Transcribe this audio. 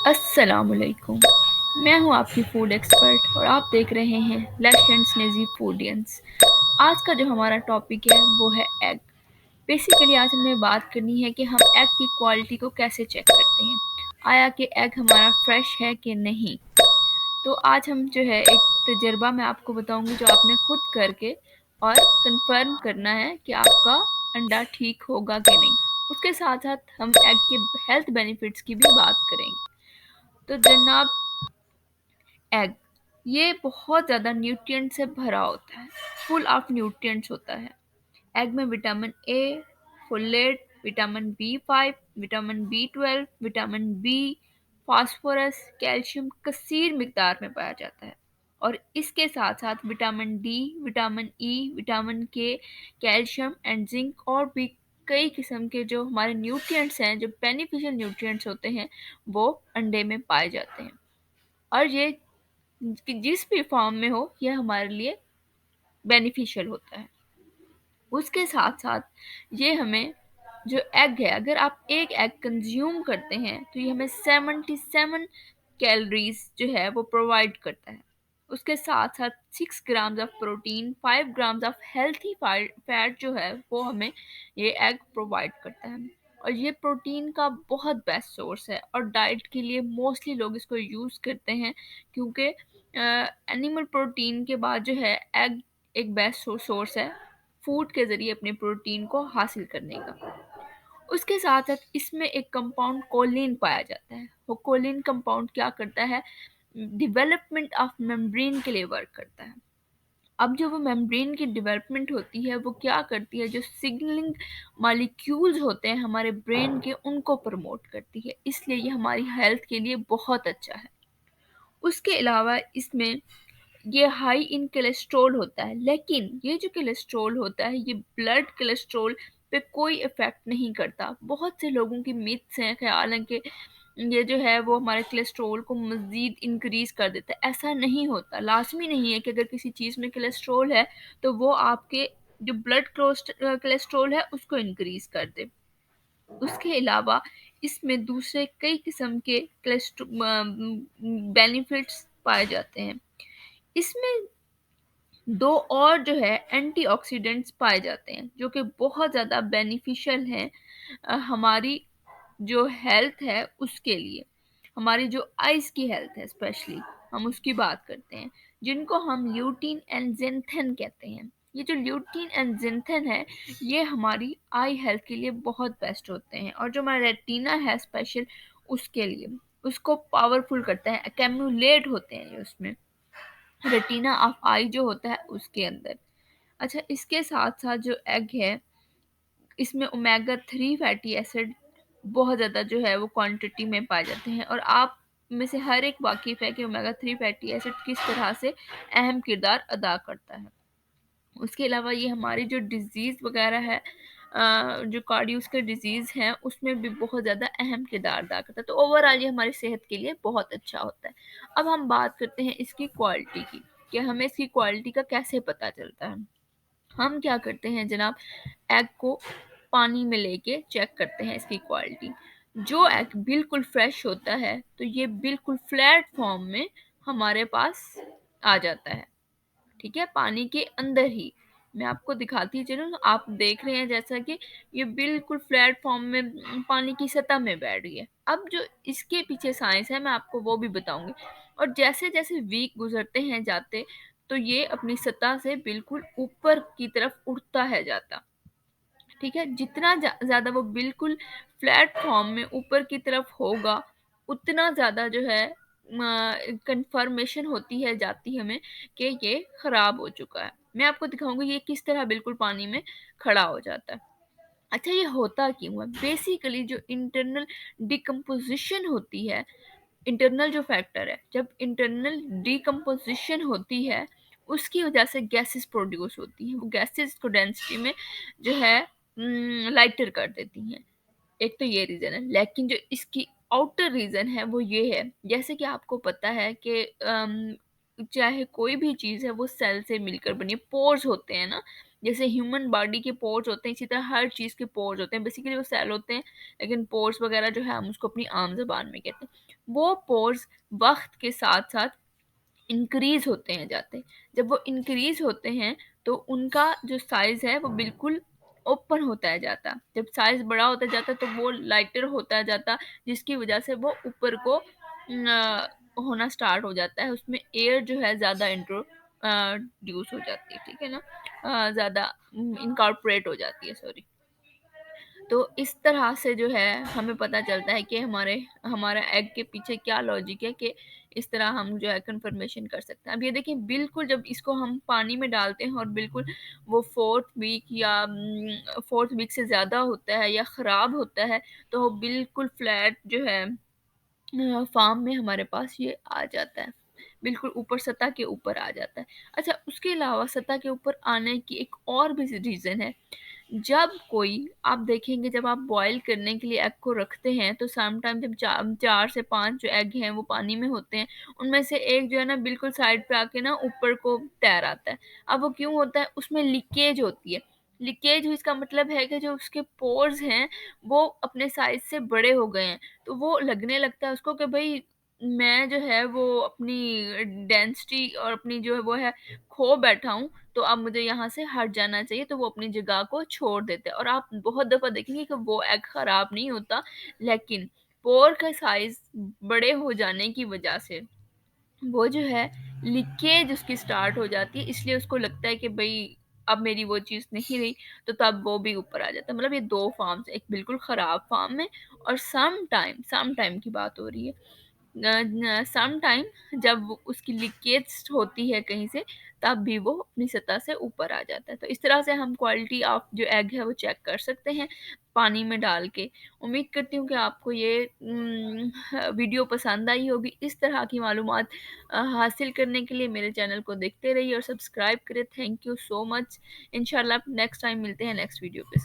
अस्सलामुअलैकुम। मैं हूं आपकी फूड एक्सपर्ट और आप देख रहे हैं लेशंस नेजी फूडियंस। आज का जो हमारा टॉपिक है वो है एग। बेसिकली आज हमें बात करनी है कि हम एग की क्वालिटी को कैसे चेक करते हैं, आया कि एग हमारा फ्रेश है कि नहीं। तो आज हम जो है एक तजर्बा मैं आपको बताऊंगी जो आपने खुद करके और कंफर्म करना है कि आपका अंडा ठीक होगा कि नहीं। उसके साथ साथ हम एग के हेल्थ बेनिफिट्स की भी बात करेंगे। तो जनाब, एग ये बहुत ज़्यादा न्यूट्रिएंट से भरा होता है, फुल ऑफ न्यूट्रिएंट्स होता है। एग में vitamin A, folate, vitamin B 5, vitamin B 12, vitamin B, phosphorus, calcium कसीर मिकदार में पाया जाता है। और इसके साथ साथ vitamin D, vitamin E, vitamin K, calcium and zinc और भी कई किस्म के जो हमारे न्यूट्रिएंट्स हैं, जो बेनिफिशियल न्यूट्रिएंट्स होते हैं, वो अंडे में पाए जाते हैं। और ये कि जिस भी फॉर्म में हो यह हमारे लिए बेनिफिशियल होता है। उसके साथ साथ ये हमें जो एग है, अगर आप एक एग कंज्यूम करते हैं तो ये हमें 77 कैलोरीज जो है वो प्रोवाइड करता है। उसके साथ साथ 6 grams of protein, 5 grams of healthy fat जो है वो हमें ये एग प्रोवाइड करता है। और ये प्रोटीन का बहुत बेस्ट सोर्स है और डाइट के लिए मोस्टली लोग इसको यूज़ करते हैं, क्योंकि एनिमल प्रोटीन के बाद जो है एग एक बेस्ट सोर्स है फूड के ज़रिए अपने प्रोटीन को हासिल करने का। उसके साथ साथ इसमें एक कंपाउंड कोलिन पाया जाता है। वो कोलिन कंपाउंड क्या करता है, डेवलपमेंट ऑफ मेम्ब्रेन के लिए वर्क करता है। अब जो वो मेम्ब्रेन की डेवलपमेंट होती है वो क्या करती है, जो सिग्नलिंग मॉलिक्यूल्स होते हैं हमारे ब्रेन के, उनको प्रमोट करती है। इसलिए ये हमारी हेल्थ के लिए बहुत अच्छा है। उसके अलावा इसमें ये हाई इन कोलेस्ट्रॉल होता है, लेकिन ये जो कोलेस्ट्रॉल होता है ये ब्लड कोलेस्ट्रॉल पे कोई इफ़ेक्ट नहीं करता। बहुत से लोगों की मिथ्स हैं, ख्याल है कि ये जो है वो हमारे कोलेस्ट्रॉल को मज़ीद इंक्रीज़ कर देता है। ऐसा नहीं होता। लाज़मी नहीं है कि अगर किसी चीज़ में कोलेस्ट्रॉल है तो वो आपके जो ब्लड कोलेस्ट्रॉल है उसको इंक्रीज़ कर दे। उसके अलावा इसमें दूसरे कई किस्म के बेनिफिट्स पाए जाते हैं। इसमें दो और जो है एंटीऑक्सीडेंट्स पाए जाते हैं जो कि बहुत ज़्यादा बेनिफिशियल हैं हमारी जो हेल्थ है उसके लिए। हमारी जो आइज़ की हेल्थ है स्पेशली, हम उसकी बात करते हैं, जिनको हम ल्यूटीन एंड ज़िंथेन कहते हैं। ये जो ल्यूटीन एंड ज़िंथेन है ये हमारी आई हेल्थ के लिए बहुत बेस्ट होते हैं। और जो हमारा रेटिना है स्पेशल, उसके लिए उसको पावरफुल करता है, एक्यूमुलेट होते हैं ये उसमें, रेटिना ऑफ आई जो होता है उसके अंदर। अच्छा, इसके साथ साथ जो एग है इसमें ओमेगा 3 फैटी एसिड बहुत ज़्यादा जो है वो क्वांटिटी में पाए जाते हैं। और आप में से हर एक वाकिफ़ है कि ओमेगा 3 फैटी एसिड किस तरह से अहम किरदार अदा करता है। उसके अलावा ये हमारी जो डिज़ीज़ वगैरह है, जो कार्डियोवास्कुलर डिज़ीज़ हैं उसमें भी बहुत ज़्यादा अहम किरदार अदा करता है। तो ओवरऑल ये हमारी सेहत के लिए बहुत अच्छा होता है। अब हम बात करते हैं इसकी क्वालिटी की, कि हमें इसकी क्वालिटी का कैसे पता चलता है। हम क्या करते हैं जनाब, एग को पानी में लेके चेक करते हैं इसकी क्वालिटी। जो एग बिल्कुल फ्रेश होता है तो ये बिल्कुल फ्लैट फॉर्म में हमारे पास आ जाता है, ठीक है, पानी के अंदर ही। मैं आपको दिखाती चलूँ, आप देख रहे हैं जैसा कि ये बिल्कुल फ्लैट फॉर्म में पानी की सतह में बैठ गई है। अब जो इसके पीछे साइंस है मैं आपको वो भी बताऊंगी। और जैसे जैसे वीक गुजरते हैं जाते, तो ये अपनी सतह से बिल्कुल ऊपर की तरफ उठता है जाता, ठीक है। जितना ज़्यादा वो बिल्कुल फ्लैट फॉर्म में ऊपर की तरफ होगा, उतना ज़्यादा जो है कंफर्मेशन होती है जाती हमें कि ये ख़राब हो चुका है। मैं आपको दिखाऊंगी ये किस तरह बिल्कुल पानी में खड़ा हो जाता है। अच्छा, ये होता क्यों है? बेसिकली जो इंटरनल डिकम्पोजिशन होती है, इंटरनल जो फैक्टर है, जब इंटरनल डिकम्पोजिशन होती है उसकी वजह से गैसेस प्रोड्यूस होती हैं। वो गैसेस को डेंसिटी में जो है लाइटर कर देती हैं। एक तो ये रीज़न है, लेकिन जो इसकी आउटर रीज़न है वो ये है, जैसे कि आपको पता है कि चाहे कोई भी चीज़ है वो सेल से मिलकर बनी है। पोर्स होते हैं ना, जैसे ह्यूमन बॉडी के पोर्स होते हैं, इसी तरह हर चीज़ के पोर्स होते हैं। बेसिकली वो सेल होते हैं, लेकिन पोर्स वगैरह जो है हम उसको अपनी आम ज़बान में कहते हैं। वो पोर्स वक़्त के साथ-साथ इंक्रीज़ होते हैं जाते हैं। जब वो इंक्रीज़ होते हैं तो उनका जो साइज़ है वो बिल्कुल ओपन होता है जाता। जब साइज़ बड़ा होता जाता तो वो लाइटर होता जाता, जिसकी वज़ह से वो ऊपर को होना स्टार्ट हो जाता है। उसमें एयर जो है ज़्यादा ड्यूस हो जाती है, ठीक है ना? ज़्यादा इनकॉर्पोरेट हो जाती है, सॉरी। तो इस तरह से जो है हमें पता चलता है कि हमारा एग के पीछे क्या लॉजिक है कि इस तरह हम जो है कन्फर्मेशन कर सकते हैं। अब ये देखिए, बिल्कुल जब इसको हम पानी में डालते हैं और बिल्कुल वो 4th वीक या 4th वीक से ज़्यादा होता है या ख़राब होता है, तो वो बिल्कुल फ्लैट जो है फार्म में हमारे पास ये आ जाता है। बिल्कुल ऊपर, सतह के ऊपर आ जाता है। अच्छा, उसके अलावा सतह के ऊपर आने की एक और भी रीज़न है। जब कोई आप देखेंगे, जब आप बॉयल करने के लिए एग को रखते हैं तो सम टाइम जब 4 से 5 जो एग हैं वो पानी में होते हैं, उनमें से एक जो है ना बिल्कुल साइड पे आके ना ऊपर को तैर आता है। अब वो क्यों होता है? उसमें लीकेज होती है। लीकेज हुई इसका मतलब है कि जो उसके पोर्स हैं वो अपने साइज़ से बड़े हो गए हैं। तो वो लगने लगता है उसको कि भई मैं जो है वो अपनी डेंसिटी और अपनी जो है वो है खो बैठा हूँ, तो अब मुझे यहाँ से हट जाना चाहिए, तो वो अपनी जगह को छोड़ देते हैं। और आप बहुत दफ़ा देखेंगे कि वो एग खराब नहीं होता, लेकिन पोर का साइज़ बड़े हो जाने की वजह से वो जो है लीकेज उसकी स्टार्ट हो जाती है, इसलिए उसको लगता है कि भई अब मेरी वो चीज़ नहीं रही, तो तब वो भी ऊपर आ जाता है। मतलब ये 2 फार्म्स हैं, एक बिल्कुल ख़राब फार्म है और सम टाइम की बात हो रही है। सम टाइम जब वो उसकी लीकेज होती है कहीं से, तब भी वो अपनी सतह से ऊपर आ जाता है। तो इस तरह से हम क्वालिटी ऑफ जो एग है वो चेक कर सकते हैं पानी में डाल के। उम्मीद करती हूँ कि आपको ये वीडियो पसंद आई होगी। इस तरह की मालूमात हासिल करने के लिए मेरे चैनल को देखते रहिए और सब्सक्राइब करें। Thank you so much. इंशाल्लाह नेक्स्ट टाइम मिलते हैं नेक्स्ट वीडियो पे।